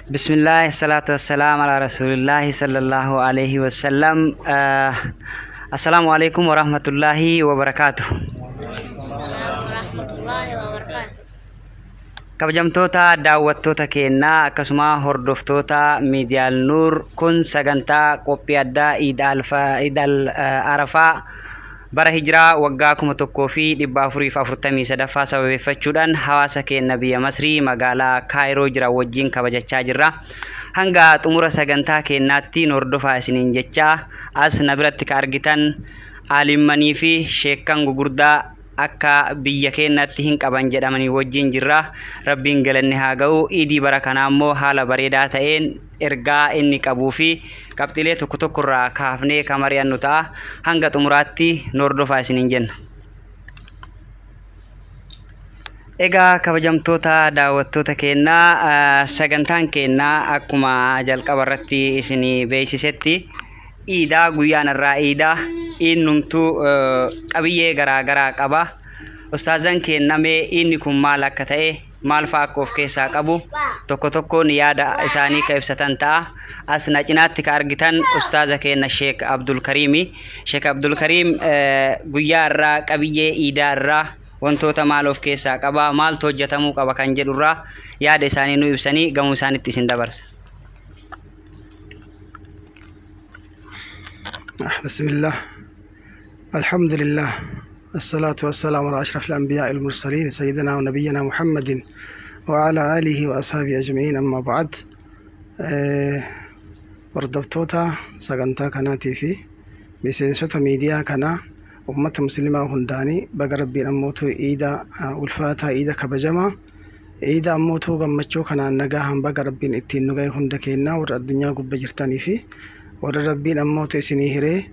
بسم الله الصلاة والسلام على رسول الله صلى الله عليه وسلم. السلام عليكم ورحمة الله وبركاته. السلام ورحمة الله وبركاته. kabajamtoota daawwattoota keenyaa akkasuma hordoftoota miidiyaa Nuur kun sagantaa qophii addaa Eid al-Arafaa bara hijiraa waggaa 1443 sababeeffachuudhaan hawaasa keenya biyya Masrii magaalaa Kaayiroo jira wajjin kabajachaa jirra. Hanga xumura sagantaa keenyaatti hordofaa isiniin jechaa as na biratti ka argitan aalimmanii fi sheekan gugurdaa akka biyya keenyatti hin qaban jedhamanii wajjin jirra. Rabbiin galanni haa ga'u. Iidii bara kanaa immoo haala bareedaa ta'een ergaa inni qabuu fi qabxiilee tokko tokko irraa kaafnee kan mari'annu ta'a. Hanga xumuraatti hordofaa isiniin jenna. Egaa kabajamtoota daawwattoota keenyaa sagantaan keenyaa akkuma jalqaba irratti isinii beeksisetti Iidaa guyyaan irraa Iidaa innumtuu qabiyyee garaa qaba. Ustaazan kenname inni kun maal akka ta'e maal fa'aa akka of keessaa qabu tokko tokkoon yaada isaanii ka ibsatan ta'a. As na cinaatti ka argitan ustaaza keenya Sheek Abdul Kariimi. Sheek Abdul Kariim guyyaa irraa qabiyyee Iidaa irraa wantoota maal of keessaa qaba maaltu hojjetamuu qaba kan jedhu irraa yaada isaanii nu ibsanii gamuu isaanitti isin dabarsa. بسم الله الحمد لله الصلاة والسلام على أشرف الأنبياء المرسلين سيدنا ونبينا محمد وعلى آله وأصحابه أجمعين. أما بعد وردفتوتا سقنتا كناتي في بسنسوتا ميديا كنا أمة مسلمة هنداني بقربين أموتو إيدا والفاتا إيدا كبجما إيدا أموتو غمچو كنا نقاهم بقربين اتين نقاي هندكينا ور الدنيا قب جرتاني في وربين أموتو سني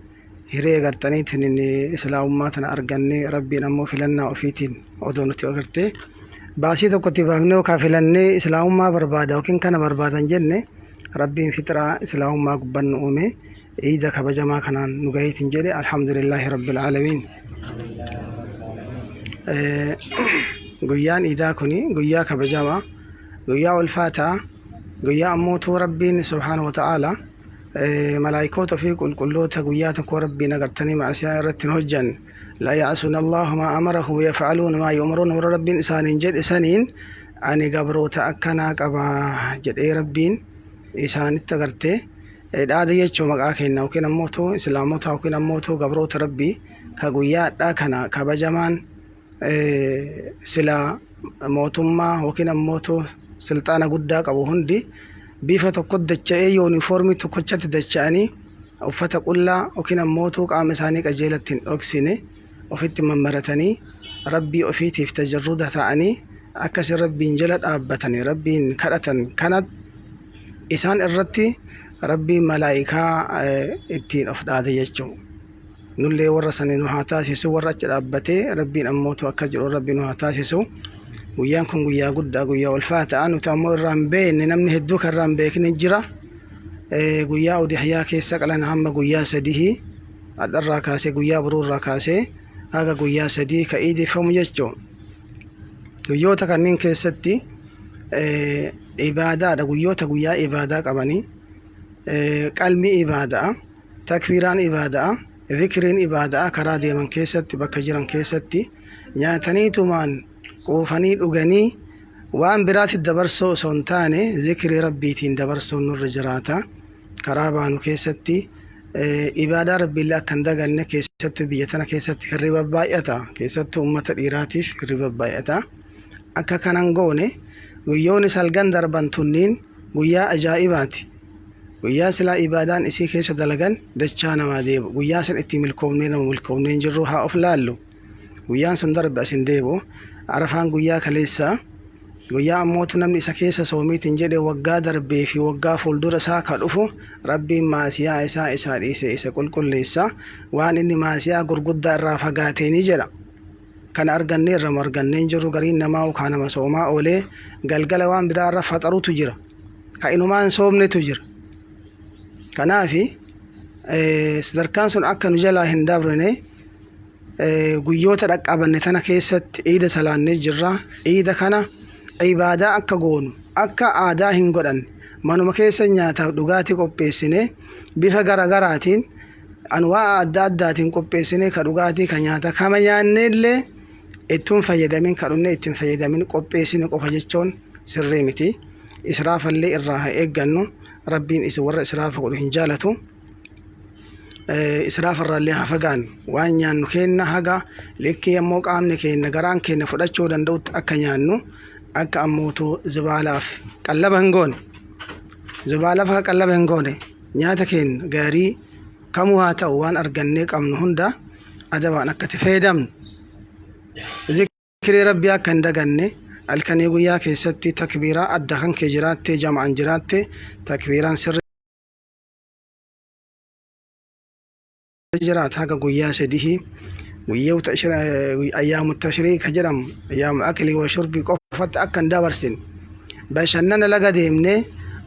hiree gartaniitiin inni islaamummaa tana arganne rabbiin ammoo filannaa ofiitiin odoo nuti agartee baasii tokkotti baafnee yookaan filannee islaamummaa barbaada yookiin kana barbaadan jenne rabbiin fixraa islaamummaa gubbaan nu uume iida kabajamaa kanaan nu gahiitiin jedhe alhamdulillahi rabbil aalamiin. Guyyaan iidaa kuni guyyaa kabajamaa guyyaa ulfaataa guyyaa ammootuu rabbiin subhaanahu wa ta'ala ملائكة في قلوتها قياتك وربي نقرتني مع سيارة هجن لا يعصون الله ما أمره ويفعلون ما يؤمرون ورب إنسان جد إسانين أني قبرو تأكنا قبا جد أي ربين إسان التقرتي هذا يجو مقاكينا وكنا موتو إسلاموتا وكنا موتو قبرو تربي كقيات أكنا كبجمان سلا موتما وكنا موتو سلطانة قداك أبو هندي بيفة قد دچائي يونيفورمي تكوچت دچاني وفتا قلا وكنا موتو قام سانيك أجيلتين أكسيني وفت ممرتني ربي أفيتي في تجرده تعني أكس ربي انجلت آبتني ربي كرتن كانت إسان الرتي ربي ملائكة اتين أفداد يجو نولي ورساني نوحاتاسيسو ورچ آبتي ربي أموتو أكجر ربي نوحاتاسيسو guyyaan kun guyyaa guddaa guyyaa ulfaataa nuti ammoo irraan beekne namni hedduu kan irraan beekne jira. Guyyaa udhiyyaa keessa qalan hamma guyyaa sadii adharraa kaasee guyyaa biroorraa kaasee haga guyyaa sadii ka iidifamu jechuun guyyoota kanneen keessatti ibaadaadha. Guyyoota guyyaa ibaadaa qabanii qalbii ibaadaa takfiiraan ibaadaa zikriin ibaadaa karaa deeman keessatti bakka jiran keessatti nyaataniitumaan quufanii dhuganii waan biraatti dabarsoo osoo hin taane zikrii rabbiitiin dabarsoo nurra jiraata. Karaa baanu keessatti ibaadaa rabbiillee akka hin daganne keessatti biyya tana keessatti hirriba baay'ata. Keessatti uummata dhiiraatiif hirriba baay'ata. Akka kanan goone guyyoonni salgan darban tunniin guyyaa ajaa'ibaati. Guyyaa silaa ibaadaan isii keessa dalagan dachaa namaa deebu. Guyyaa san itti milkoomnee nama milkoomnee jirru haa of laallu. Guyyaan sun darbe asin deebu. Arafaan guyyaa kaleessa guyyaa ammootu namni isa keessa soomiitiin jedhe waggaa darbee fi waggaa fuuldura isaa ka dhufu rabbiin maasiyaa isaa dhiise isa qulqulleessa waan inni maasiyaa gurguddaa irraa fagaatee ni jedha. Kana argannee irra marganneen jirru gariin namaa ukaa nama soomaa oolee galgala waan biraa irra faxarutu jira. Ka inumaan soomnetu jira. Kanaafi sadarkaan sun akka nu jalaa hin dabrine guyyoota dhaqqabanne tana keessatti iida salaannee jirra. Iida kana ibaadaa akka goonu akka aadaa hin godhanne manuma keessa nyaataaf dhugaatii qopheessinee bifa garaagaraatiin anwaa adda addaatiin qopheessinee ka dhugaatii ka nyaata kama nyaannellee ittiin fayyadamin ka dhunne ittiin fayyadamin qopheessine qofa jechuun sirrii miti. Israafallee irraa haa eeggannu. Rabbiin isa warra israafa godhu hin jaalatu. Israafarraallee haa fagaannu. Waan nyaannu kenna haga likkii ammoo qaamni keenya garaan keenya fudhachuu danda'utti akka nyaannu akka ammootu zibaalaaf qallaba hin goone. Zibaalaaf haa qallaba hin goone. Nyaata keenya gaarii kamuu haa ta'u waan argannee qabnu hunda adabaan akka itti fayyadamnu. Zikrii rabbii akka hin daganne halkanii guyyaa keessatti takbiiraa adda kan kee jiraatte jama'an jiraatte takbiiraan sirri jiraat haga guyyaa sadii guyyoota ayyaamu tashriika jedhamu ayyaamu aklii wa shurbii qofatti akka hin dabarsin bashannana laga deemnee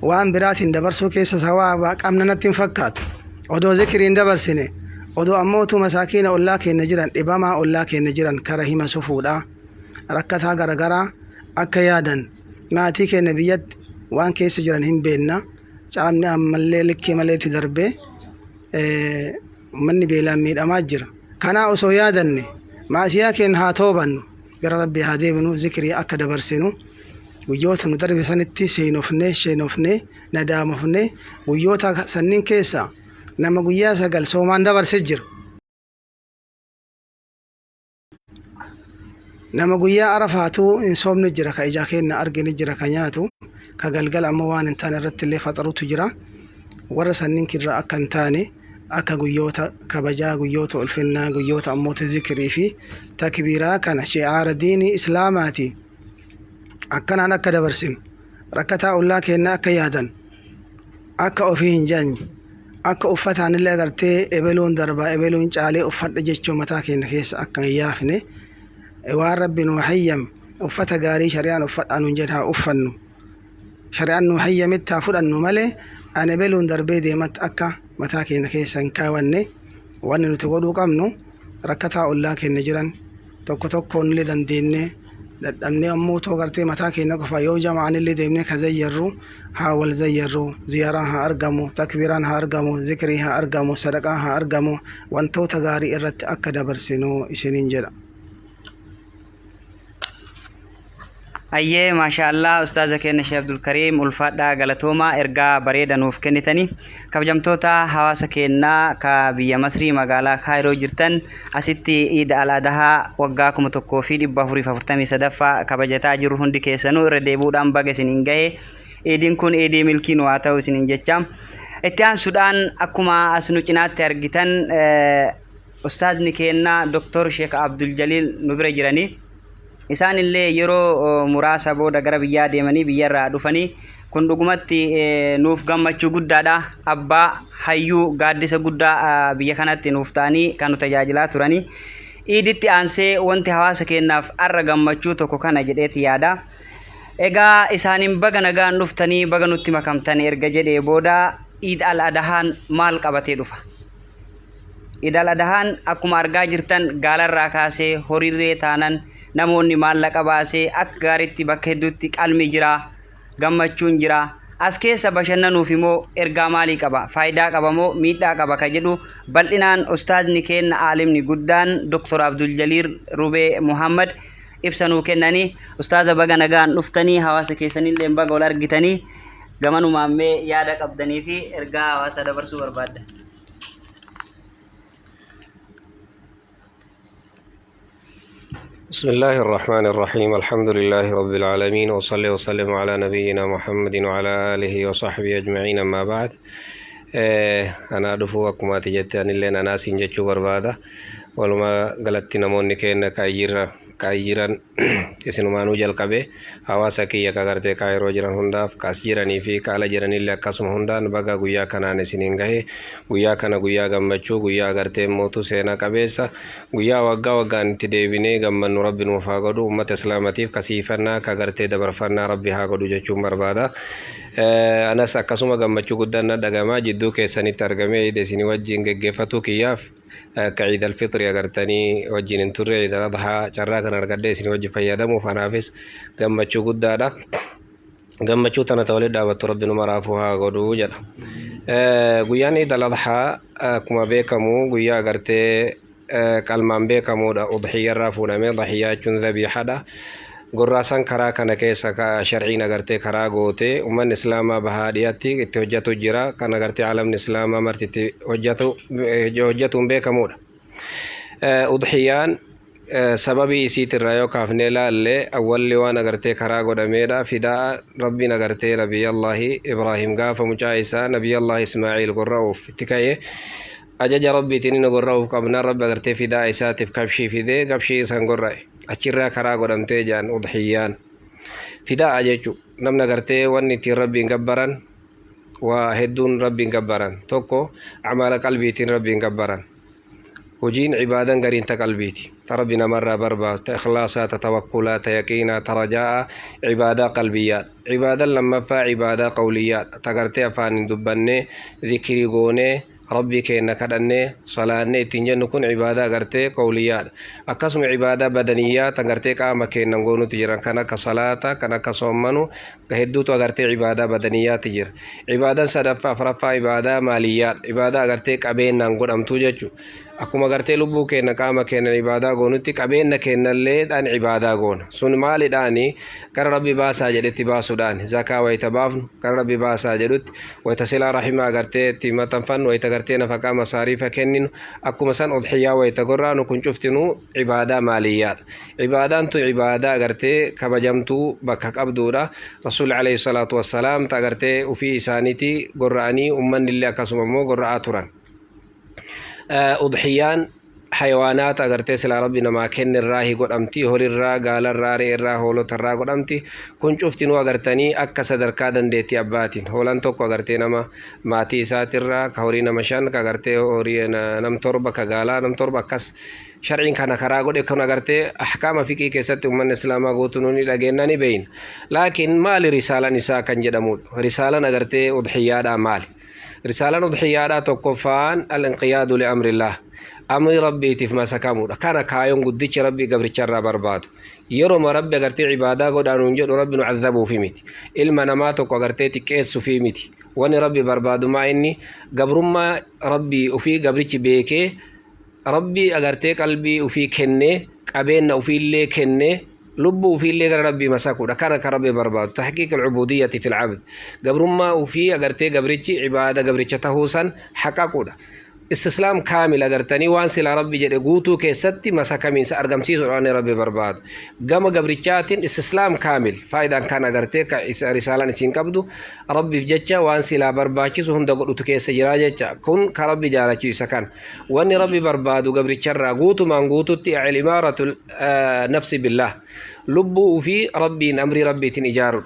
waan biraatiin dabarsuu keessa sawaabaa qabna natti hin fakkaatu. Odoo zikriin dabarsine odoo ammootu masaakiina ollaa keenya jiran dhibamaa ollaa keenya jiran kara hima sufuudha rakkataa garagaraa akka yaadan maatii keenya biyyatti waan keessa jiran hin beenna caamni ammallee likkii maleetti darbee manni beelaan miidhamaa jira. Kanaa osoo yaadanne maasiyaa keenya haa toobannu gara rabbii haa deebinu zikrii akka dabarsinu guyyoota nu darbe sanitti seenofnee nadaamofnee guyyoota sanniin keessa nama guyyaa 9 soomaan dabarse jira. Nama guyyaa arafaatuu hin soomne jira ka ija keenya argine jira ka nyaatu ka galgala ammoo waan hin taane irratti illee faxarutu jira. Warra sanniin kirraa akka hin taane akka guyyoota kabajaa guyyoota ulfinnaa guyyoota ammoota zikrii fi takbiiraa kana shi'aara diinii islaamaati akkanaan akka dabarsin rakkataa ollaa keenya akka yaadan akka ofii hin jaanyi akka uffataan illee agartee ebeluun darbaa ebeluun caalee uffadha jechuu mataa keenya keessa akka hin yaafne waan rabbiin nu hayyame uffata gaarii shari'aan uffadhaa nuun jedhaa uffannu shari'aan nu hayyametti haa fudhannu malee an ebeluun darbee deematti akka mataa keenya keessa hin kaawwanne wanni nuti godhuu qabnu rakkataa ollaa keenya jiran tokko tokkoon illee dandeenye dadhabnee ammoo too gartee mataa keenya qofa yoo jama'an illee deemnee ka zayyarru haa wal zayyarru ziyaraan haa argamu takbiiraan haa argamu zikrii haa argamu sadaqaa haa argamu wantoota gaarii irratti akka dabarsinu isiniin jedha. Ayyee maashaallah ustaaza keenya Sheekh Abdul Karim ulfaadhaa galatoomaa ergaa bareeda nuuf kennitanii kabajamtoota hawaasa keenyaa ka biyya Masrii magaalaa Kaayiroo jirtan asitti Eid al-Adhaa waggaa 1443 kabajataa jiru hundi keessanuu irra deebuudhaan baga isiniin gahe Eidin kun Eidii milkiin waa ta'u isiniin jecha itti aansuudhaan akkuma as nu cinaatti argitan ustaazni keenya Dr. Sheekh Abdul Jaliil nu bira jiranii isaan illee yeroo muraasa booda gara biyyaa deemanii biyyarraa dhufanii kun dhugumatti nuuf gammachuu guddaadha. Abbaa hayyuu gaaddisa guddaa biyya kanatti nuuf ta'anii kan nu tajaajilaa turanii Iiditti aansee wanti hawaasa keenyaaf arra gammachuu tokko kana jedheeti yaada. Egaa isaaniin baga nagaan dhuftanii baga nutti makamtan erga jedhee booda Eid al-Adhaan maal qabatee dhufa? Eid al-Adhaan akkuma argaa jirtan gaalarraa kaasee horiirree taanan namoonni maallaqa baasee akka gaariitti bakka hedduutti qalmi jira gammachuun jira as keessa bashannanuuf immoo ergaa maalii qaba faayidaa qaba moo miidhaa qaba ka jedhu bal'inaan ustaazni keenya aalimni guddaan Dr. Abdul Jaliil Rubee Muhammad ibsanuu kennanii ustaaza baga nagaan dhuftanii hawaasa keessanillee baga wal argitanii gamanumaamee yaada qabdanii fi ergaa hawaasa dabarsuu barbaadda. بسم الله الرحمن الرحيم الحمد لله رب العالمين وصلي وسلم على نبينا محمد وعلى آله وصحبه أجمعين أما بعد أنا أدفو أكما تجتاني لنا ناس جتشو بربادة ولما قلت نموني كينا كايجيران isinumaanuu jalqabe hawaasa kiyya kagartee Kaayiroo jiran hundaaf kas jiranii fi kaala jiranillee akkasuma hundaan baga guyyaa kanaan isiniin gahe guyyaa kana guyyaa gammachuu guyyaa agartee mootu seenaa qabeessa guyyaa waggaa waggaan itti deebinee gammannu rabbi nuuf haa godhu ummata islaamatiif kasiifannaa kagartee dabarfannaa rabbi haa godhu jechuun barbaada. Anas akkasuma gammachuu guddaan dhagamaa jidduu keessanitti argamee isinii wajjin geggeeffatu kiyyaaf كعيد الفطر أقرتني وجين انتوري إذا رضحا جراكنا رقدي سني وجه فيادمو فنافس قمت شو قدادا gammachuu tana ta walitti dhaabattu rabbi numa raafuu haa godhuu jedha. Guyyaan Iid al-Adhaa akkuma beekamu guyyaa agartee qalmaan beekamuudha. Udhiyyarraa fuudhamee udhiyyaa jechuun dhabiixadha. Gorraasan karaa kana keessa sharciin agartee karaa gootee ummanni islaamaa bahaa dhiyaatti itti hojjetu jira. Kan agartee alamni islaamaa marti itti hojjetuun beekamuudha. Udhiyyaan sababii isiitirraa yoo kaafnee laallee awwalli waan agartee karaa godhameedha. Fidaa rabbiin agartee nabiyyallahi Ibraahim gaafa mucaa isaa nabiyyallahi Ismaa'iil gorra'uuf itti ka'ee ajaja rabbiitiin inni gorra'uuf qabnaan rabbi agartee fidaa isaatiif kabshii fidee kabshii isaan gorra'e achirraa karaa godhamtee jedhan udhiyyaan. Fidaa jechuun namni agartee wanni ittiin rabbiin gabbaran waa hedduun rabbiin gabbaran tokko amala qalbiitiin rabbiin gabbaran. Hojiin cibaadan gariin ta qalbiiti. Ta rabbi namarraa barbaadu ta ikhlaasaa ta tawakkulaa ta yaqiinaa ta rajaa'a cibaadaa qalbiyyaa. Cibaadan lammaffaa cibaadaa qawliyyaa ta gartee afaan dubbannee dhikrii goonee rabbi keenna kadhannee salaannee ittiin jennu kun cibaadaa gartee qawliyyaadha. Akkasuma cibaadaa badaniyyaa ta gartee qaama keennan goonuti jiran kan akka salaata kan akka soommanu hedduutu agartee cibaadaa badaniyyaati jira. Cibaadaan sadaffaa afuraffaa cibaadaa maaliyyaadha. Cibaadaa agartee qabeennaan godhamtuu jechuudha. Akkuma gartee lubbuu keenya qaama keenya ibaadaa goonutti qabeenya keenyallee dhaan ibaadaa goona. Sun maalidhaani gara rabbi baasaa jedhetti baasuudhaan zakaa wayita baafnu gara rabbi baasaa jedhutti wayita silaa rahimaa gartee itti maxxanfannu wayita gartee nafaqaa masaariifa kenninu akkuma san udhiyyaa wayita gorraanu kun cuftinu ibaadaa maaliyyaadha. Ibaadaan tun ibaadaa gartee kabajamtuu bakka qabduudha. Rasuulli alayhi salaatu wassalaam ta gartee ufii isaaniiti gorra'anii ummannillee akkasuma immoo gorra'aa turan. Udhiyyaan hayawaanaata agartee silaa rabbi namaa kennirraa godhamti horirraa gaalarraa re'erraa hoolotarraa godhamti kun cuftinuu agartanii akka sadarkaa dandeetti abbaatiin hoolan tokko agartee nama maatii isaatirraa ka horii nama 5 ka agartee horii nam 7 ka gaalaa nam 7 akkas sharciin kana karaa godhe kun agartee ahkaama fiqii keessatti ummanni islaamaa guutuun ni dhageennaa ni beeyna. Laakiin maali risaalaan isaa kan jedhamudha? Risaalaan agartee udhiyyaadhaa maali? رسالة ضحية توقفان الانقياد لأمر الله أمر ربي تفما سكامو كان كايون قدتش ربي قبر شر برباد يروم ربي قرتي عبادة قد أنجد ربي نعذبه في ميت إلما نماتك وقرتي تكيس في ميت واني ربي برباد ما إني قبر ما ربي وفي قبرش بيكي ربي أقرتي قلبي وفي كني قبين وفي اللي كني لبوا في اللي ربي مساكو كان كربي برباد تحقيق العبودية في العبد قبر ما وفي أقرتي قبرتي عبادة قبرتي تهوسا حقاقو استسلام كامل أقرتني وانسي لربي جد قوتو كيستي مساكا من سأرقم سيسو عني ربي برباد قام قبرتيات استسلام كامل فايدا كان أقرتي رسالة نسين قبدو ربي فجتشا وانسي لا برباكي سو هندا قلتو كيس جراجتشا كن كربي جالتشي سكان واني ربي بربادو قبرتشا قوتو من قوتو تيع الإمارة نفس بالله لبو في ربي أمري ربي تنجارو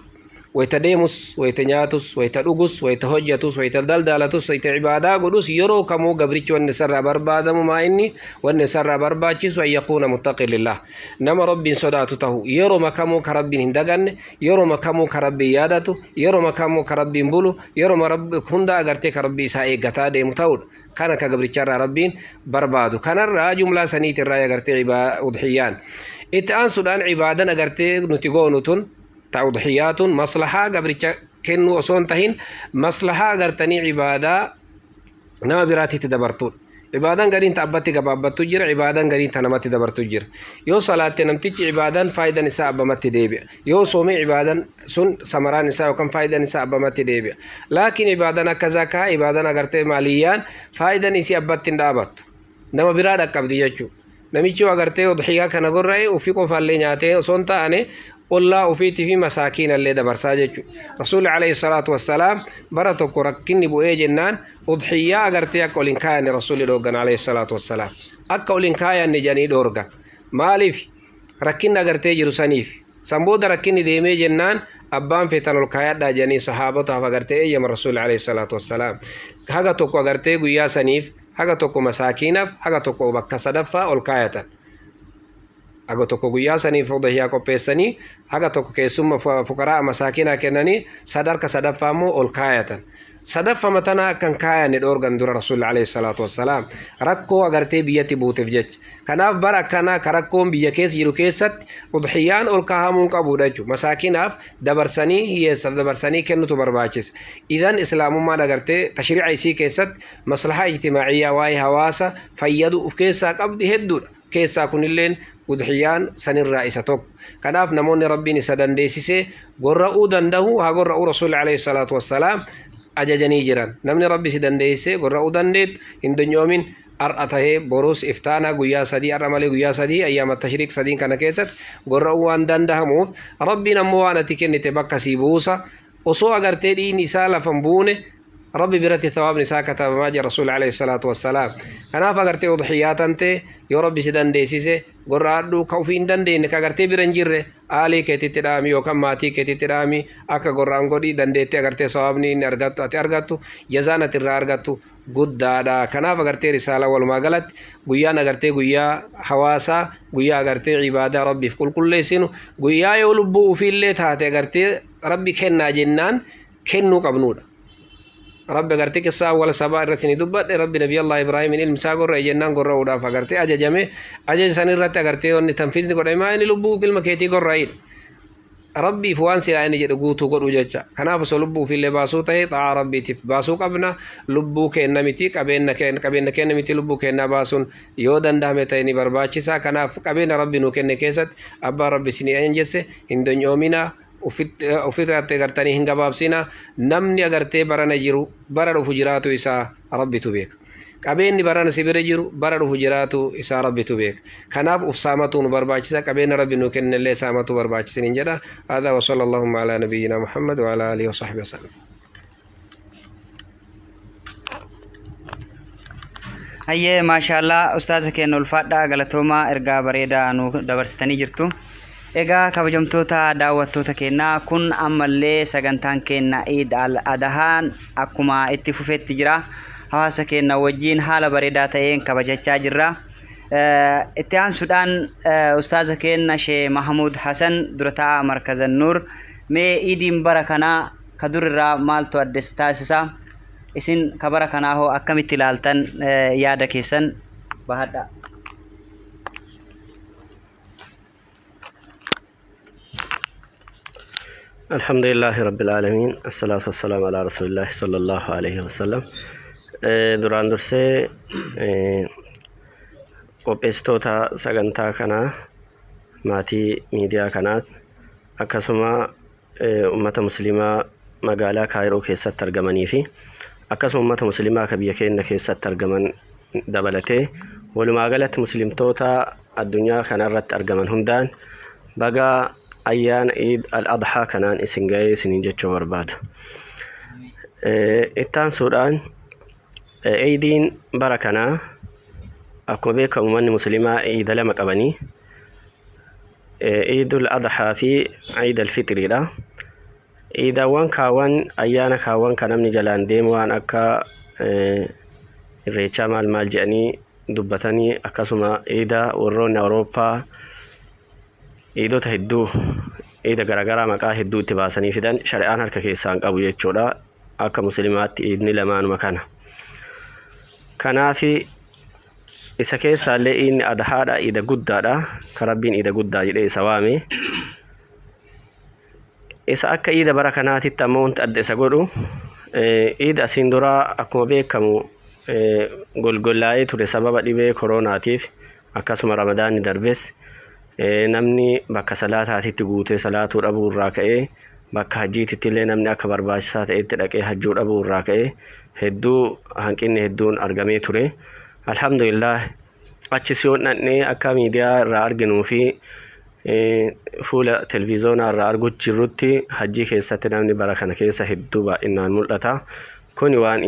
ويتديمس ويتنياتس ويتدوغس ويتهجتس ويتدلدالتس ويتعبادا قدوس يرو كمو قبريش والنسر بربادا مما إني والنسر برباچس وأن يكون متقي لله نما رب صداتته يرو مكمو كرب هندغن يرو مكمو كرب يادتو يرو مكمو كرب بلو يرو مرب هندا أغرتك ربي سائق غتاد متود كان كقبريش ربين بربادو كان الرا جملة سنيت الرا أغرتي أضحيان إتآن سودان عبادا أغرتي نتيغونتون توضحيات مصلحة قبل كنو أصون تهين مصلحة قرتني عبادة نما براتي تدبرتون عبادة قرين تأبتي قبابت تجر عبادة قرين تنمت دبرت تجر يو صلاة نمتج عبادة فايدة نساء بمت ديبع يو صومي عبادة سن سمران نساء وكم فايدة نساء بمت ديبع لكن عبادة كذاك عبادة قرتي ماليان فايدة نساء أبت دابت نما برادة قبل يجو نميشو قرتي وضحيها كان قرأي وفي قفال لي نعتي وصون تاني والله وفيتي في مساكين اللي دبرساجج رسول عليه الصلاة والسلام برتك ركني بوئي جنان أضحية أغرتي أكولين كاين رسول دوغان عليه الصلاة والسلام أكولين كاين نجاني دورغان مالف ركن أغرتي جرسانيف سنبود ركني ديمي جنان أبان في تنو الكايات دا جاني صحابته فغرتي أيام رسول عليه الصلاة والسلام هذا توكو أغرتي قويا سنيف هذا توكو مساكينف هذا توكو بكا صدفة والكايتا aga tokko guyyaa sanii fudhahyaa qopheessanii haga tokko keessumma fuqaraa masaakina kennanii sadarka sadaffaa immoo ol kaayatan صدف متنا كان كاين الأورغان دور رسول عليه الصلاة والسلام ركو أغرتي بيتي بوتف جج كناف بركنا كركوم بيكيس يروكيست وضحيان الكهامون كابودجو مساكين أف دبرسني هي سب دبرسني كنو تبرباچس إذن إسلام ما دغرتي تشريع يسي كيست مصلحة اجتماعية واي هواسة فيدو كيسا قبض هدو كيسا كنلين وضحيان سن الرئيسة توك كناف نمون ربي نسدن ديسيسي قرأو دنده ها قرأو رسول عليه الصلاة والسلام أجاجني جيران نمني ربي سدن ديسي قرأو دندت إن دنيومين أرأته بروس إفتانا قويا سدي أرمالي قويا سدي أيام التشريك سدين كان كيست قرأو وان دندهموف ربي نموانا تكن نتبقى سيبوسا وصو أغرتي دي نسالة فنبوني ربي برتي ثواب نساء كتاب ماجي رسول عليه الصلاة والسلام أنا فقرتي وضحيات أنت يا ربي سدن ديسيسي قرأدو كوفين دندين كغرتي برنجير آلي كتي ترامي وكم ماتي كتي ترامي أكا قرآن قدي دنديتي أغرتي ثوابني نرغتو أتي أرغتو يزانة ترى أرغتو قد دادا كنا فقرتي رسالة والمغلط قويا نغرتي قويا حواسا قويا أغرتي عبادة ربي في كل ليسينو قويا يولبو في اللي تاتي أغرتي ربي كنا جنان كنو قبنودا رب غرتي كسا ولا سبا رتني دبت رب نبي الله ابراهيم ان مساغور جنان غور ودا فغرتي اججمه اجج سنرت غرتي ون تنفيذ ني ما ان لبو كلمه كيتي غرايل ربي فوان سيراني جد غوتو غدو جچا كنا فسلبو في لباسو تي طا ربي تف باسو قبنا لبو كنمتي قبن كنمتي لبو كنا باسون يودن دامتيني برباچسا كنا قبن ربي نو كن كيست ابا ربي سني انجس ان دنيومنا وفكرة غرتني هنگا بابسينا نمني غرتي برنا جيرو برا فجراتو إسا ربي تبيك كابين برنا سبير جيرو برا فجراتو إسا ربي تبيك خناب أفسامتو نبرباچسا كابين ربي نوكن اللي سامتو برباچسين انجدا هذا وصلى اللهم على نبينا محمد وعلى آله وصحبه وسلم هيا ما شاء الله أستاذ كينو الفادا غلطوما إرغا بريدا نو دبرستني جرتو Egaa kabajamtoota daawwattoota keenyaa kun ammallee sagantaan keenya Eid al-Adhaan akkuma itti fufetti jira. Hawaasa keenya wajjin haala bareedaa ta'een kabajachaa jirra. Itti aansuudhaan ustaaza keenya Sheikh Mahmud Hassan durataa Markazan Nur mee Eidiin bara kanaa ka durirraa maaltu adda taasisa? Isin ka bara kanaa hoo akkamitti ilaaltan yaada keessan bahadha. الحمد لله رب العالمين الصلاة والسلام على رسول الله صلى الله عليه وسلم duraan dursee qopheessitoota sagantaa kanaa maatii miidiyaa kanaa akkasuma ummata muslimaa magaalaa Kaayiroo keessatti argamanii fi akkasuma ummata muslimaa ka biyya keenya keessatti argaman dabalatee walumaa galatti muslimtoota addunyaa kanarratti argaman hundaan baga أيان عيد الأضحى كنان إسنجاي سنين جتشو برباد إتان سودان عيدين بركنا أكو بيك أمم مسلمة عيد لما قبني عيد الأضحى في عيد الفطر لا إذا وان كاوان أيانا كاوان كنمني جلان ديم وان أكا الريتشا مال جاني دبتني أكاسما إذا ورون أوروبا إيدو تهدو إيدا غرغرا مقا هدو تباسني فدان شرعان هركا كيسان قبو يجودا أكا مسلمات إذن لمان مكانا كانا في إسا كيسا لئين أدهادا إيدا قدادا كربين إيدا قدا جدي سوامي إسا أكا إيدا بركانات التمون تأدسا قدو إيدا سندورا أكما بيكمو قلقلاي توري سبب ديبه كوروناتيف أكا سما رمضان دربس namni bakka salaataatitti guutee salaatuu dhabuu irraa ka'ee bakka hajjiitti illee namni akka barbaachisaa ta'etti dhaqee hajjuu dhabuu irraa ka'ee hedduu hanqinni hedduun argamee ture. Alhamdulillah achis yoo dhaqnee akka miidiyaa irraa arginuu fi fuula televiizoonaa irraa arguu jirrutti hajjii keessatti namni bara kana keessa hedduu baay'inaan mul'ata. Kuni waan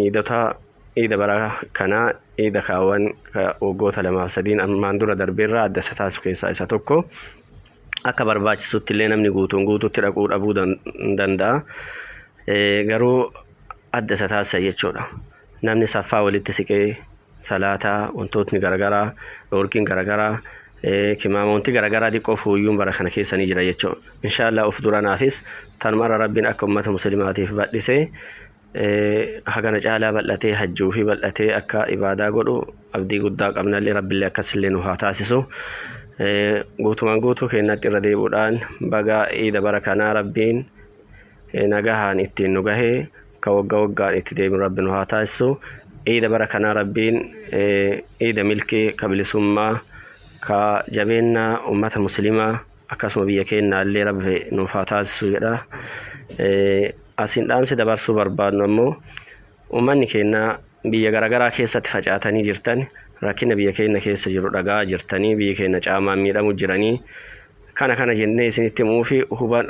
إذا برا كنا إذا كون وجوت لما سدين أمان دورة دربيرة دست تاسك إسا توكو أكبر باج سوتلنا من جوتو تراكور أبو دندا جرو دست تاس يجورا نمني صفا ولتسكي صلاة وانتوت نجارجارا وركين جارجارا كما مونتي جارجارا دي كوفو يوم برا خنا كيس نيجرا يجو إن شاء الله أفدورا نافس تنمر ربنا أكمة مسلمات في بدلسه hagana caalaa bal'atee hajjuu fi bal'atee akka ibaadaa godhu abdii guddaa qabnallee rabbillee akkasillee nu haa taasisu. Guutumaan guutuu keenyatti irra deebuudhaan baga iida bara kanaa rabbiin nagahaan ittiin nu gahee ka waggaan itti deebiin rabbi nu haa taasisu. Iida bara kanaa rabbiin iida milkii ka bilisummaa ka jabeennaa ummata muslimaa akkasuma biyya keenyaallee rabbi nu haa taasisu jedha. Asiin dhaamsi dabarsuu barbaadnu ammoo ummanni keenya biyya garaagaraa keessatti facaatanii jirtan rakkina biyya keenya keessa jiru dhagaa jirtanii biyya keenya caamaan miidhamu jiranii kana jennee isinitti himuu fi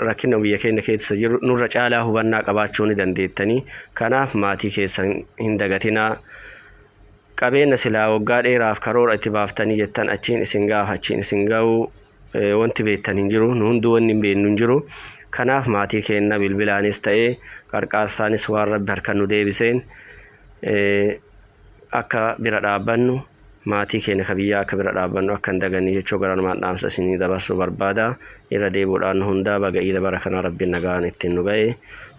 rakkina biyya keenya keessa jiru nurra caalaa hubannaa qabaachuu ni dandeettanii. Kanaaf maatii keessan hin dagatinaa. Qabeenya silaa waggaa dheeraaf karoora itti baaftanii jettan achiin isin gaafa achiin isin ga'uu wanti beektan hin jiru. Nu hunduu wanni hin beeknu hin jiru. Kanaaf maatii keenya bilbilaanis ta'ee qarqaarsaanis waan rabbi harka nu deebiseen akka bira dhaabbannu maatii keenya ka biyyaa akka bira dhaabbannu akka hin daganne jechuu garanumaan dhaamsa isinii dabarsuu barbaada. Irra deebuudhaan hundaa baga iida bara kanaa rabbiin nagaan ittiin nu ga'e.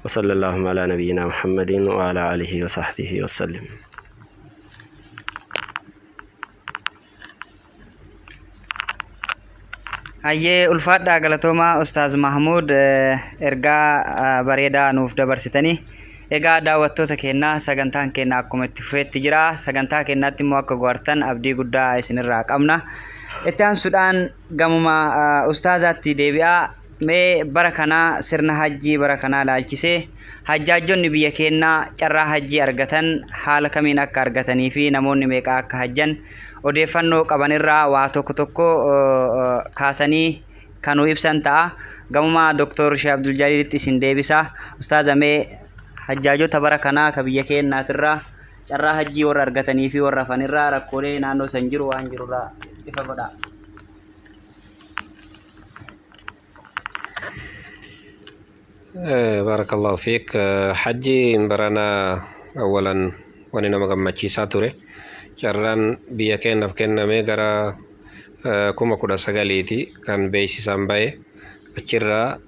Wasallallaahu alaa nabiyyinaa Muhammadin wa alaa alihi wa sahbihi wasallim. Hayyee ulfaadhaa galatoomaa Ustaaz Mahmud ergaa bareedaa nuuf dabarsitanii. Egaa daawwattoota keenya sagantaan keenya akkuma itti fufeetti jira. Sagantaa keenyaatti immoo akka go'artan abdii guddaa isinirraa qabna. Itti aansuudhaan gamuma Ustaazaatti deebi'aa. Mee bara kanaa sirna hajjii bara kanaa laalchisee hajjaajonni biyya keenyaa carraa hajjii argatan haala kamiin akka argatanii fi namoonni meeqa akka hajjan odeeffannoo qabanirraa waa tokko kaasanii kanuu ibsan ta'a. Gamuma Dr. Sheikh Abdul Jaliilitti isin deebisa. Ustaaza mee hajjaajota bara kanaa ka biyya keenyaatirraa carraa hajjii warra argatanii fi warra hafanirraa rakkoolee naannoo san jiru waan jirurraa ifa godhaa. بارك الله فيك. حجي برنا أولا وننا مغمتشي ساتوري جران بيا كينا فكنا ميغرا كوما كودا سغاليتي كان بيسي سامباي أجرا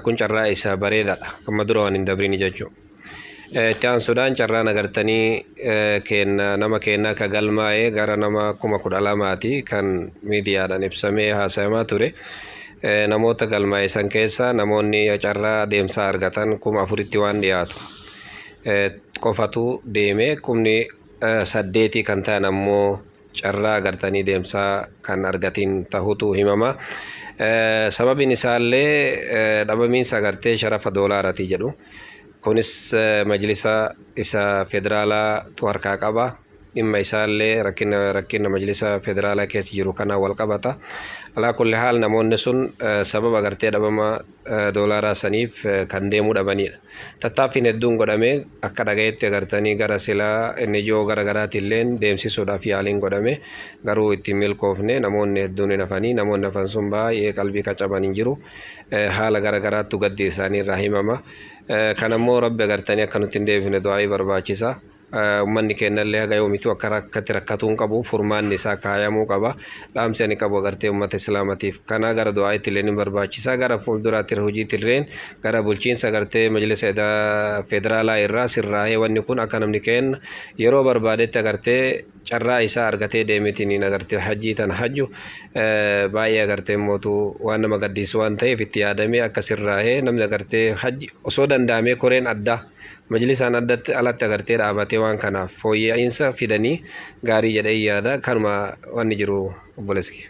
كون جرا إسا بريدا كما دروان اندبريني جاجو تيان سودان جرا نغرتني كينا نما كينا كغلماي غرا نما كوما كودا لاماتي كان ميديا دا نبسامي هاسايما توري namoota galmaa'esan keessa namoonni carraa deemsaa argatan 4,000 waan dhiyaatu qofatu deeme 8,000 kan ta'an ammoo carraa agartanii deemsaa kan argatiin tahutu himama. Sababiin isaallee dhabamiinsa agartee sharafa doolaarati jedhu kunis majlisa isa federaalaa tu harkaa qaba. Dhimma isaallee rakkina majlisa federaalaa keessa jiru kana wal qabata. Alaa kulli haal namoonni sun sababa agartee dhabama doolaaraa saniif kan deemuu dhabanidha. Tattaaffiin hedduun godhame akka dhagayetti agartanii gara silaa inni ijoo garaagaraatilleen deemsisuudhaaf yaaliin godhame garuu ittiin milkoofne namoonni hedduun hin hafanii namoonni hafan sun baay'ee qalbii qacaban hin jiru. Haala garagaraattu gaddi isaanii irraa himama. Kanammoo rabbi agartanii akka nutti hin deebifne du'aa'ii barbaachisa. Ummanni keenyallee haga yoomitu akka rakkatti rakkatuun qabu furmaanni isaa kaayamuu qaba. Dhaamsi ani qabu agartee uummata islaamatiif kana gara du'aa'itti illee ni barbaachisa. Gara fuulduraatti hojiitti illee gara bulchiinsa agartee majlisa federaalaa irraa sirraa'ee wanni kun akka namni keenya yeroo barbaadetti agartee carraa isaa argatee deemetiin agartee hajjii tan hajju baay'ee agartee mootu waan nama gaddiisu waan ta'eef itti yaadamee akka sirraa'ee namni agartee hajji osoo danda'amee koreen addaa majlisaan addatti alatti agartee dhaabatee waan kanaaf fooyya'insa fidanii gaarii jedhee yaada kanuma wanni jiru obboleessi.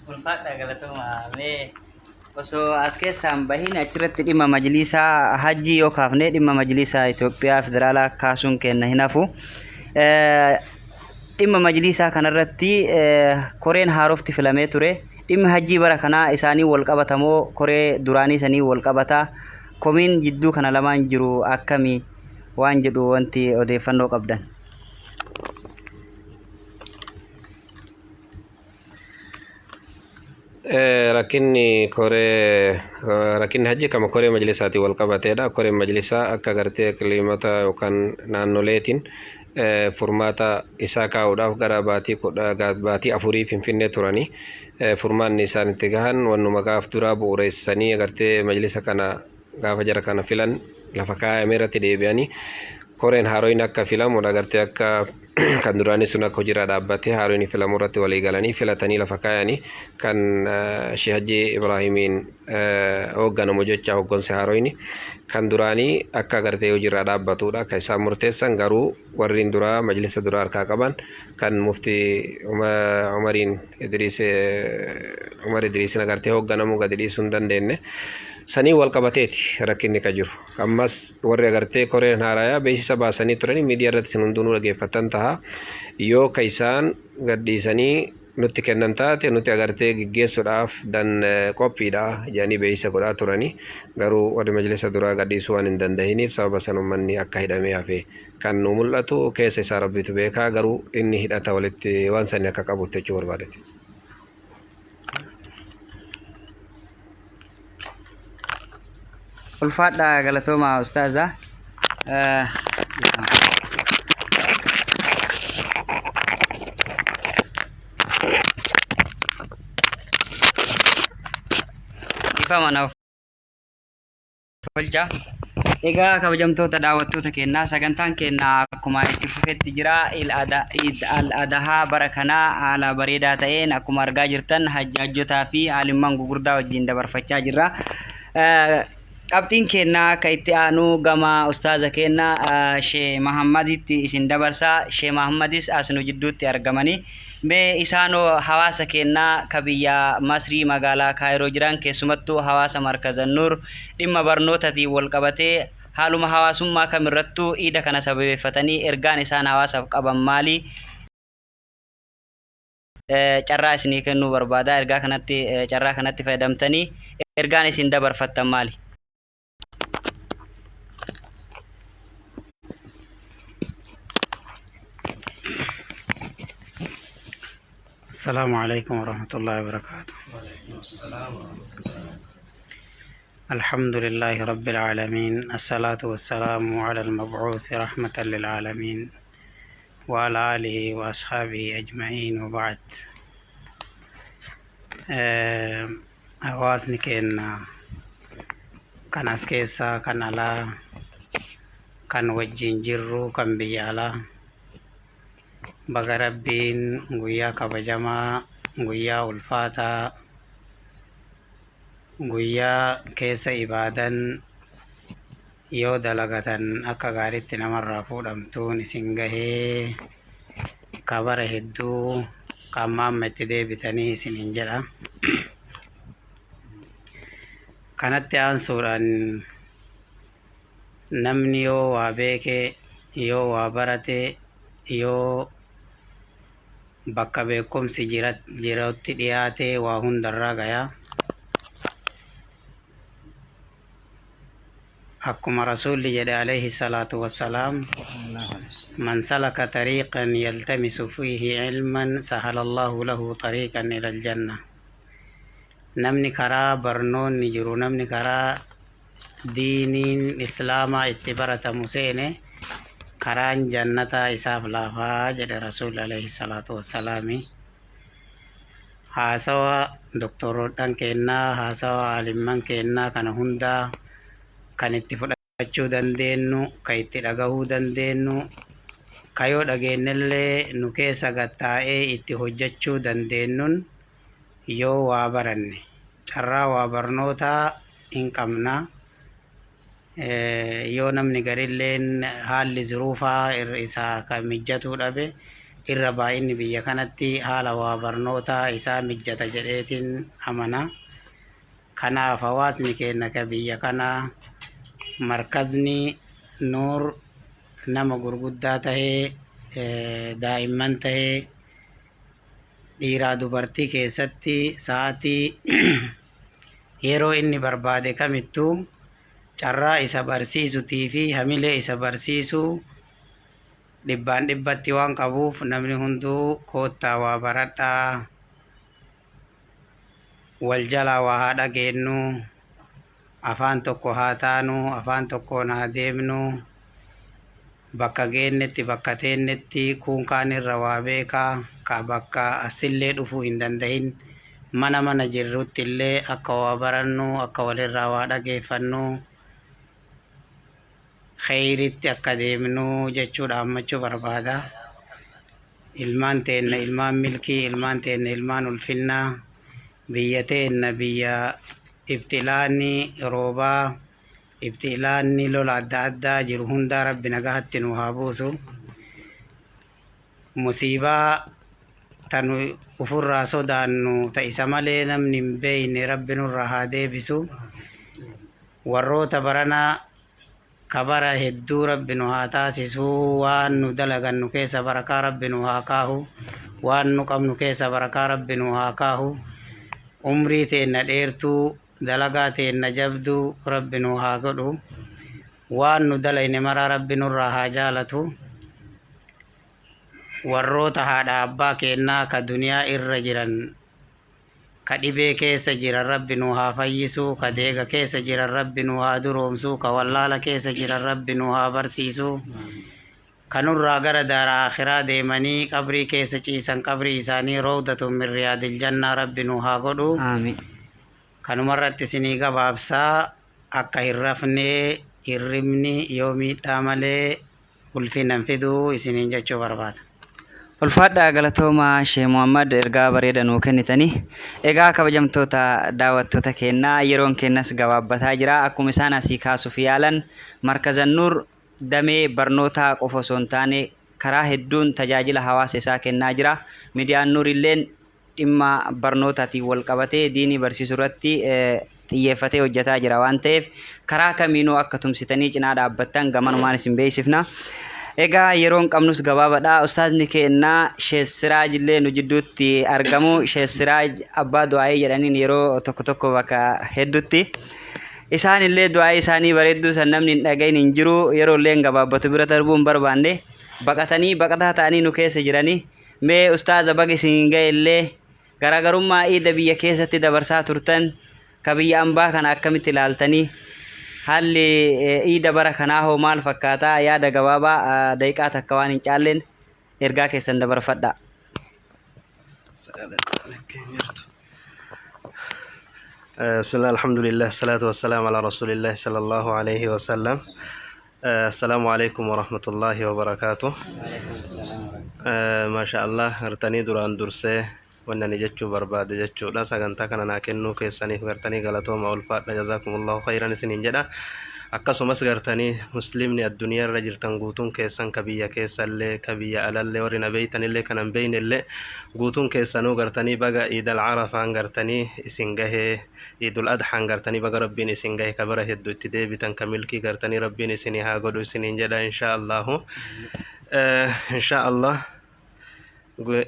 Ulfaadhaa galatoomaa mee osoo as keessaan bahin achirratti dhimma majlisaa hajjii yoo kaafnee dhimma majlisaa Itoophiyaa federaalaa kaasuun kenna hin hafu. Dhimma majlisaa kanarratti koreen haarofti filamee ture. Dhimmi hajjii bara kanaa isaanii wal qabatamoo koree duraanii sanii wal qabataa. Komiin jidduu kana lamaan jiru akkamii waan jedhu wanti odeeffannoo qabdan. Rakkinni hajji kama koree majlisaati wal qabateedha. Koreen majlisaa akka agartee kiliimata yookaan naannoleetiin furmaata isaa kaa'uudhaaf gara baatii afurii Finfinnee turanii furmaanni isaan itti gahan wannuma gaaf duraa bu'uureessanii agartee majlisa kana gaafa jara kana filan lafa kaayame irratti deebi'anii koreen haaroyin akka filamu agartee akka kan duraanii sun akka hojiirra dhaabbatee haaroyin filamu irratti walii galanii filatanii lafa kaayanii kan Sheikh Haji Ibrahimiin hoogganamu jecha hooggansa haaroyini kan duraanii akka agartee hojiirra dhaabbatudha kan isaan murteessan garuu warriin duraa majlisa duraa harkaa qaban kan muftii Umariin Umar Idriisiin agartee hoogganamu gadi dhiisuu hin dandeenye sanii wal qabateeti rakkinni ka jiru ammas warri agartee koreen haarayaa beeksisa baasanii turanii miidiyaa irratti sin hundinuu dhageeffatan taha yoo ka isaan gadhiisanii nutti kennan taate nuti agartee gaggeessuudhaaf dan qophiidha jedhanii beeksisa godhaa turanii garuu warri majlisa duraa gadhiisuu waan hin dandahiniif sababa san ummanni akka hidhamee hafe kan nu mul'atu keessa isaa rabbitu beekaa garuu inni hidhata walitti waan sani akka qabutti jechuu barbaadate. ulfaadha galatooma ustaaza ifamanaaf olcha egaa kabajamtoota daawwattoota keenyaa sagantaan keenya akkuma itti fufetti jira Eid al-Adhaa bara kanaa haala bareedaa ta'een akkuma argaa jirtan hajjaajotaa fi aalimman gugurdaa wajjin dabarfachaa jirra. Qabxiin keenya akka itti aanu gama ustaaza keenya Sheikh Muhammaditti isin dabarsaa. Sheikh Muhammadis asinu jidduutti argamanii mee isaanoo hawaasa keenya ka biyya Masrii magaalaa Kaayiroo jiran keessumattuu hawaasa Markazan Nuur dhimma barnootaatiin wal qabatee haaluma hawaasummaa kamirrattuu iida kana sababeeffatanii ergaan isaan hawaasaaf qaban maali? Carraa isinii kennuu barbaada. Carraa kanatti fayyadamtanii ergaan isin dabarfattan maali? السلام عليكم ورحمة الله وبركاته. الحمد لله رب العالمين، الصلاة والسلام على المبعوث رحمة للعالمين وعلى آله وأصحابه أجمعين وبعد. أواسني كان أسكيسا كان على كان وجين جرو كان بيالا baga rabbiin guyyaa kabajamaa guyyaa ulfaataa guyyaa keessa ibaadan yoo dalagatan akka gaariitti namarraa fuudhamtuun isin gahee kabara hedduu qaammaamma itti deebitanii isinin jedha. Kanatti aansuudhaan namni yoo waa beeke yoo waa barate yoo bakka beekumsi jirutti dhiyaate waa hundarraa gayaa. Akkuma rasuulli jedhe alayhi salaatu wassalaam man salaka tariiqan yaltamisu fiihi ilman sahala Allahu lahu tariiqan ila aljanna. Namni karaa barnoonni jiru namni karaa diiniin islaamaa itti baratamu seene karaan jannataa isaaf laafaa jedhe rasuulli alayhi salaatu wassalaami. Haasawa doktoroodhaan keennaa haasawa aalimman keennaa kana hundaa kan itti fudhachuu dandeenyu kan itti dhagahuu dandeenyu kan yoo dhageenyellee nu keessa gattaa'ee itti hojjechuu dandeenyuun yoo waa baranne carraa waa barnootaa hin qabna. Yoo namni garilleen haalli ziruufaa isaa kan mijjatuu dhabe irra baay'inni biyya kanatti haala waa barnootaa isaa mijjata jedheetiin amana. Kanaaf hawaasni keenya ka biyya kanaa markazni Nuur nama gurguddaa tahee daa'imman tahee dhiiraa dubartii keessatti sa'aatii yeroo inni barbaade kamittuu carraa isa barsiisutii fi hamilee isa barsiisuu dhibbaan dhibbatti waan qabuuf namni hunduu koottaa waa baradhaa wal jalaa waa haa dhageennu afaan tokko haa taanu afaan tokkoon haa deemnu bakka geennetti bakka teennetti kuunkaan irra waa beekaa ka bakka asillee dhufuu hin dandahin mana jirrutti illee akka waa barannu akka walirraa waa dhageeffannu khayritti akka deemnu jechuudha ammachuu barbaada. Ilmaan teenna ilmaan milkii, ilmaan teenna ilmaan ulfinnaa, biyya teenna biyya ibtilaanni roobaa, ibtilaanni lola adda addaa jiru hundaa rabbi nagaatti nu haa buusu. Musiibaa tan ufurraa sodaannu ta isa malee namni hin beeyne rabbi nurraa haa deebisu. Warroota baranaa kabara hedduu rabbi nu haa taasisu. Waan nu dalagannu keessa barakaa rabbi nu haa kaahu. Waan nu qabnu keessa barakaa rabbi nu haa kaahu. Umrii teenna dheertuu, dalagaa teenna jabduu rabbi nu haa godhu. Waan nu dalayne maraa rabbi nurraa haa jaalatu. Warroota haadha abbaa keennaa ka duniyaa irra jiran, ka dhibee keessa jiran rabbi nu haa fayyisu. Ka deega keessa jiran rabbi nu haa duroomsu. Ka wallaala keessa jiran rabbi nu haa barsiisu. Kanurraa gara daara akhiraa deemanii qabrii keessa ciisan qabrii isaanii rawdatun min riyaadil jannaa rabbi nu haa godhu. Amiin. Kanumarratti isinii gabaabsaa akka hin rafnee hirribni yoo miidhaa malee ulfinan fiduu isiniin jechuu barbaada. Ulfaadhaa galatooma Sheekh Muhammad ergaa bareeda nuu kennitanii. Egaa kabajamtoota daawwattoota keenyaa yeroon kennas gabaabbataa jira. Akkuma isaan asii kaasuuf yaalan Markazan Nuur damee barnootaa qofa osoo hin taane karaa hedduun tajaajila hawaasa isaa kennaa jira. Miidiyaan Nuur illeen dhimma barnootaatiin wal qabatee diinii barsiisuu irratti xiyyeeffatee hojjetaa jira waan ta'eef karaa kamiinuu akka tumsitanii cinaa dhaabbattan gamanumaan isin beeksifna. Egaa yeroon qabnus gabaabadha. Ustaazni keenna Sheekh Siraaj illee nu jidduutti argamu. Sheekh Siraaj abbaa du'aayii jedhaniin yeroo tokko tokko bakka hedduutti. Isaan illee du'aayii isaanii bareedduu san namni hin dhagahin hin jiru. Yeroo illee gabaabbatu bira darbuu hin barbaanne baqataa ta'anii nu keessa jiranii. Mee ustaaza baga isin ga'e illee garaagarummaa iida biyya keessatti dabarsaa turtan ka biyya ambaa kana akkamitti ilaaltanii haalli iida bara kanaa hoo maal fakkaataa? Yaada gabaabaa daqiiqaa takka waan hin caalleen ergaa keessan dabarfadha. بسم الله الحمد لله الصلاة والسلام على رسول الله صلى الله عليه وسلم. السلام عليكم ورحمة الله وبركاته. ما شاء الله هرتني duraan dursee wanni jechuu barbaade jechuudha. Sagantaa kana naa kennuu keessaniif gartanii galatooma ulfaadha. Jazakumullahu khairan isiniin jedha. Akkasumas gartanii muslimni addunyaa irra jirtan guutuun keessan ka biyya keessallee ka biyya alallee warri na beeytanillee kan hin beeynellee guutuun keessanuu gartanii baga iidal carafaan gartanii isin gahee iidul adhaan gartanii baga rabbiin isin gahe ka bara hedduu itti deebitan ka milkii gartanii rabbiin isinii haa godhu isiniin jedha insha allahu. Insha allah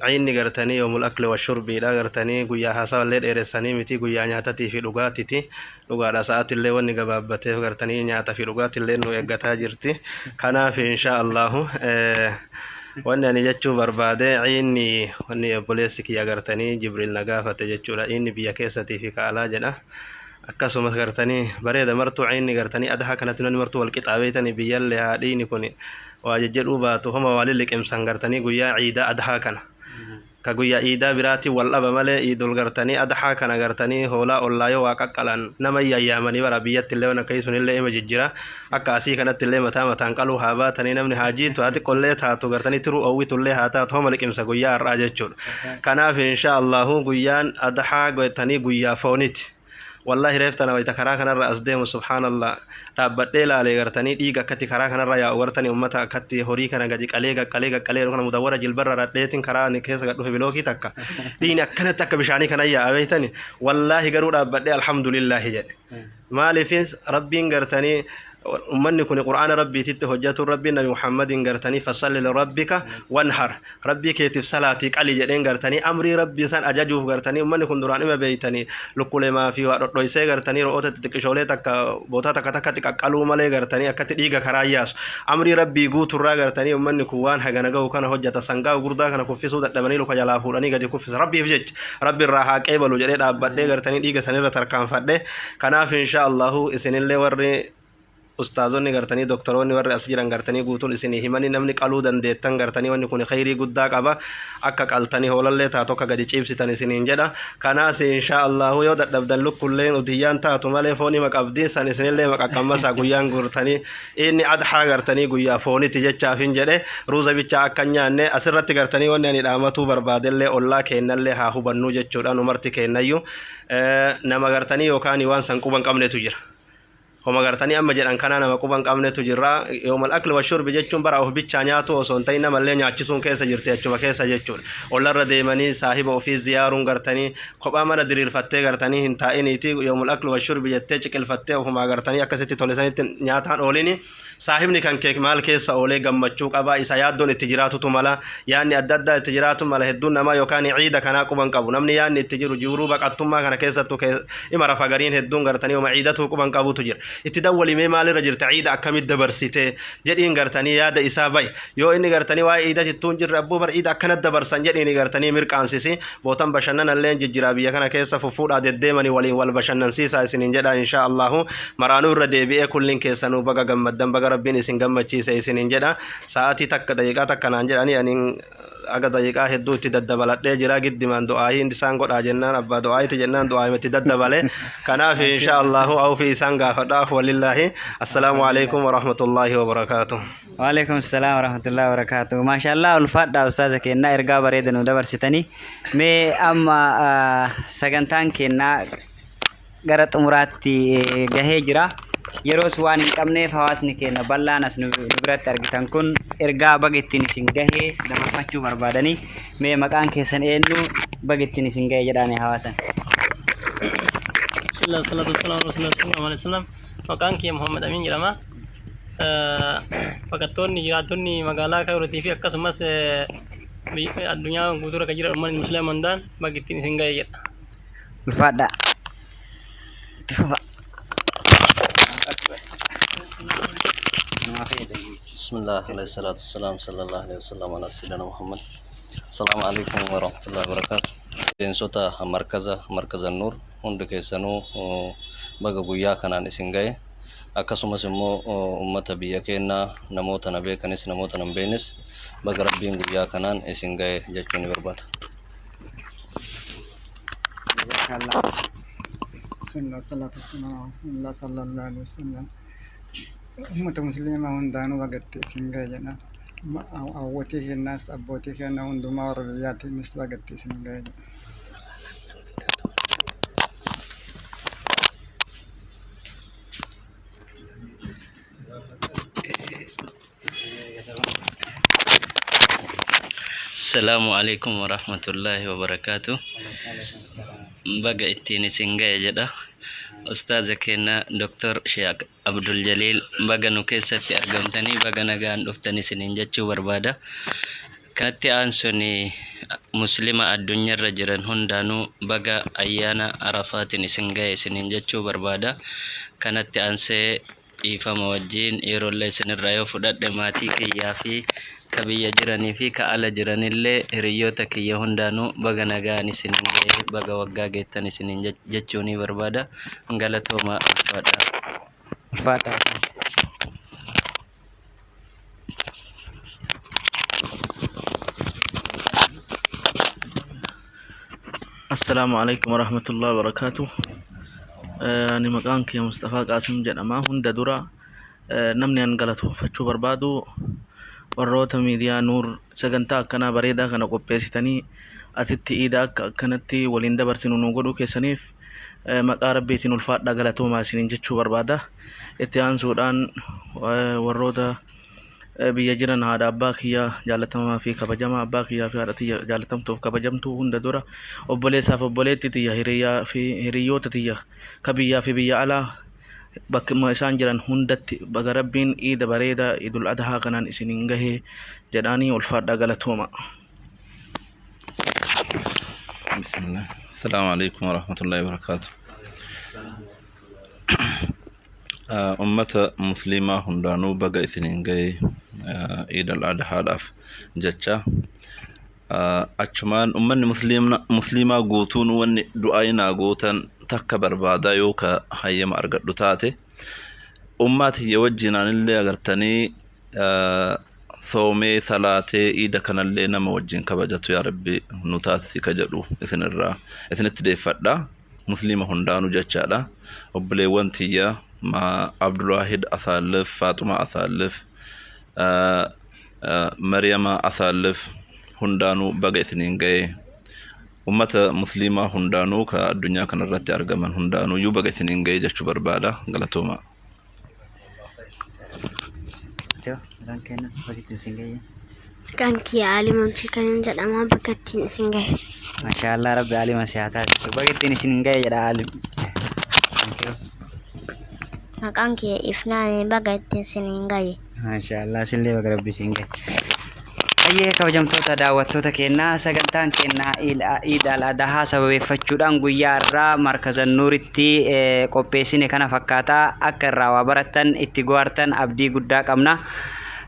ayinni gartanii yoomul akli wa shurbiidha gartanii guyyaa haasawallee dheeressanii miti guyyaa nyaatatii fi dhugaatiti. Dhugaadha sa'aatillee wanni gabaabbateef gartanii nyaata fi dhugaatillee nu eeggataa jirti. Kanaaf insha allahu wanni ani jechuu barbaade ayinni wanni obboleessi kiyya gartanii Jibriil na gaafate jechuudha. Inni biyya keessatii fi kaalaa jedha. Akkasumas gartanii bareeda martuu ayinni gartanii adhaa kanatti namni martuu wal qixaabeetanii biyyallee haadhiini kun waa jejjedhuu baatu homa waliin liqimsan gartanii guyyaa ciidaa adhaa kana ka guyyaa ciidaa biraatti wal dhaba malee iidul gartanii adhaa kana gartanii hoolaa ollaayoo waa qaqqalan nama yayyaamanii bara biyyatti illee waan akkasii sunillee ima jijjira akka asii kanatti illee mataan qaluu haa baatanii namni haajiitu haa xiqqollee taatu gartanii tiruu owwitullee haa taatu homa liqimsa guyyaa har'aa jechuudha. Kanaaf insha allahu guyyaan adhaa gootanii guyyaa fooniti. والله ريفتنا ويتكرا كان الرأس ديم سبحان الله رابطة على غرتني ديجا كتي كرا كان الرأي أورتني أمتا كتي هوري كان جدي كليجا كنا مدورة جلبرة راتلين كرا نكيس قدوه بلوكي تكا دينا كانت تك بشاني كان يا أبيتني والله قرور رابطة الحمد لله جد ما لفينس ربي غرتني أمني كوني قرآن ربي تت حجة ربي نبي محمد غرتني فصل لربك وانحر ربي كيتف صلاتك علي جدين غرتني أمري ربي سان أجاجوه غرتني أمني كون دراني ما بيتني لكل ما في رويسة غرتني رؤوت تكشولة تك بوتا تك قالوا مالي غرتني أكتر إيجا كراياس أمري ربي قوت الرا غرتني أمني كوان حجناجو كان حجة سانجا وغردا كان كوفي سودا تبني لو كجلا فلاني قد كوفي ربي فيج ربي الراحة كيبلو جريد أبدي غرتني إيجا سنير تركان فده كنا في إن شاء الله إسن الله ورّي ustaazonni gartanii doktoroonni warri as jiran gartanii guutuun isinii himanii namni qaluu dandeettan gartanii wanni kun khayrii guddaa qaba akka qaltanii hoolallee taatu akka gadi ciibsitan isiniin jedha kanaas insha Allahu yoo dadhabdan lukkulleen udiyyaan taatu malee foonima qabdii san isinillee maqaqqammasaa guyyaan gurtanii inni adhaa gartanii guyyaa fooniti jechaafin jedhe ruuza bichaa akka nyaanne asirratti gartanii wanni ani dhaamatuu barbaadellee ollaa keennallee haa hubannuu jechuudha numarti keennayyuu nama gartanii yookaan waan san quban qabnetu jira homa gartanii amma jedhan kana nama quban qabnetu jira yoomal akli wa shurbi jechuun bara of bichaa nyaatu osoo hin ta'in namallee nyaachisuun keessa jirti achuma keessa jechuudha ollarra deemanii saahiba ofii ziyaaruun gartanii kophaa mana diriirfattee gartanii hin taa'iniiti yoomal akli wa shurbi jettee ciqilfattee ofuma gartanii akkasitti tolesanitti nyaataan oolini saahibni kan kee maal keessa oolee gammachuu qaba isa yaaddoon itti jiraatutu mala yaanni adda addaa itti jiraatu mala hedduun namaa yookaan ciida kanaa quban qabu namni yaanni itti jiru jiruu baqattummaa kana keessattu ima rafa gariin hedduun gartanii uma ciidatu quban qabutu jira itti dawwalimee maalirra jirta ciida akkamit dabarsite jedhiin gartanii yaada isaa bay yoo inni gartanii waa'ee ciidatittuun jirre abbuu bar ciida akkanat dabarsan jedhiin gartanii mirqaansisi bootan bashannanallee jijjiraa biyya kana keessa fufuudhaa deddeemanii waliin wal bashannansiisaa isiniin jedha insha Allahu maraanuu irra deebi'ee kullin keessanuu baga gammaddan baga rabbiin isin gammachiise isiniin jedha sa'aatii takka daqiiqaa takka naan jedhanii aniin aga daqiiqaa hedduu itti daddabaladhee jira giddimaan du'aayii isaan godhaa jennaan abbaa du'aayiiti jennaan du'aayimatti daddabale kanaaf insha Allahu awfi isaan gaafadhaaf walillahi assalaamu alaikum warahmatullahi wabarakaatuh وعليكم السلام ورحمة الله وبركاته ما شاء الله الفاد أستاذ كنا إرجع بريدن ودبر ستاني مي أما سجنتان كنا قرأت أمراتي جهجرة يروس وان كمنه فواسني كنا بلانس نبرت أرجعتن كن إرجع بقيتني سنجه دم فاتشو بربادني مي مكان كيسن إنه بقيتني سنجه جداني حواسن بسم الله والصلاة والسلام على رسول الله صلى الله عليه وسلم مكان كي محمد أمين جرما فكتوني جراتوني مقالا كورتي في أكسمس الدنيا غدورة كجرا أمم المسلمين مندان بقيتني سنجه جدا الفاد بسم الله عليه الصلاة والسلام صلى الله عليه وسلم على سيدنا محمد السلام عليكم ورحمة الله وبركاته دينسوتا مركز النور عندك سنو بقى بويا كنان اسنجاي akkasumas immoo ummata biyya keenya namoota na beekanis namoota nan beeknes baga rabbiin guyyaa kanaan isin gahe jechuun ni barbaada. Bismillah sallallahu alaihi wasallam ummata muslimaa hundaanuu bagatti isin gahe jedha awwatii kennaas abbootii kennaa hundumaa warra biyyaatiinis bagatti isin gahe jedha. Assalamualaikum warahmatullahi wabarakatuh. Baga ittiin isin gahe jedha ustaaza keenya Dr. Sheikh Abdul Jalil baga nu keessatti argamtanii baga nagaan dhuftanii isiniin jechuu barbaada. Kanatti aansoni muslima addunyaarra jiran hundaanuu baga ayyaana Arafaatiin isin gahe isiniin jechuu barbaada. Kanatti aansee dhiifama wajjin yeroolee isinirraa yoo fudhadhe maatii kiyyaa fi kabiyya jiranii fi ka'ala jiranillee hiriyoota kiyya hundaanuu baga nagaan isiniin gahe baga waggaa geettan isiniin jechuu ni barbaada. Galatooma ulfaadha. السلام عليكم ورحمة الله وبركاته. أنا مكانك يا مصطفى قاسم جنما هند درا نمني أنقلته فتشو بربادو warroota miidiyaa nuur sagantaa akkanaa bareedaa kana qopheessitanii asitti iidaa akkanatti waliin dabarsinu nu godhuu keessaniif maqaa rabbiitiin ulfaadhaa galatoomaa isiniin jechuu barbaada. Itti aansuudhaan warroota biyya jiran haadha abbaa kiyyaa jaalatamaa fi kabajamaa abbaa kiyyaa fi haadha tiyya jaalatamtuuf kabajamtuu hunda dura obboleessaaf obboleetti tiyya hiriyaa fi hiriyoota tiyya ka biyyaa fi biyya alaa bakkuma isaan jiran hundatti baga rabbiin iida bareedaa idul adhaa kanaan isiniin gahee jedhaanii ulfaadhaa galatooma. Bismillah. Assalamu alaikum warahmatullahi wabarakatuh. Ummata muslimaa hundaanuu baga isiniin gahee idul adhaadhaaf jecha achumaan ummanni muslimaa guutuun wanni du'aayinaa gootan takka barbaadaa yoo ka hayyama argadhu taate ummati yawajjinanillee agartanii soomee salaatee iida kanallee nama wajjin kabajatu yaa rabbi nu taasisi ka jedhu isinirraa isinitti deeffadha muslima hundaanu jechaadha obboleewwan tiyya ma Abdulwahid Asaalif Faatuma Asaalif Maryama Asaalif hundaanu baga isiniin ga'e ummata muslima hundaanu ka addunyaa kanarratti argaman hundaanu yu baga isiniin ga'e jechuu barbaada galatooma. Kan kiya aliman filkan jedhama bakattiin isin gahe. Masyaallah Rabbi alima sihata. Bakattiin isin gahe jedha alim. Maqaan kiya ifnaan bakattiin isin gahe. Masyaallah sillee baga Rabbi isin gahe. Ayyee kabajamtoota daawwattoota keenyaa sagantaan keenyaa Iid al-Adhaa sababeeffachuudhaan guyyaa irraa markaza Nuuritti qopheessine kana fakkaataa akka irraa waa barattan itti go'artan abdii guddaa qabna.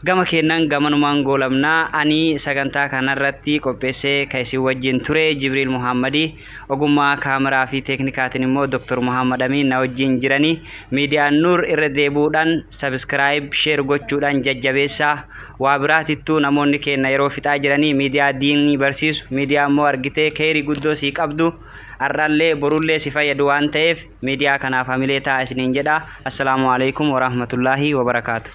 Gama keennan gamanumaan goolamnaa ani sagantaa kanarratti qopheessee kan isin wajjin ture Jibriil Muhammadi ogummaa kaameraa fi teeknikaatiin immoo Dr. Muhammad Amin na wajjin jiranii miidiyaan Nuur irra deebuudhaan subscribe share gochuudhaan jajjabeessaa waa biraatittuu namoonni keenya yeroo fixaa jiranii miidiyaa diinii barsiisu miidiyaa immoo argitee keerii guddoo sii qabdu arraallee borullee si fayyadu waan ta'eef miidiyaa kanaaf hamilee ta'a isiniin jedha. Assalaamu alaykum wa rahmatullaahi wa barakaatu.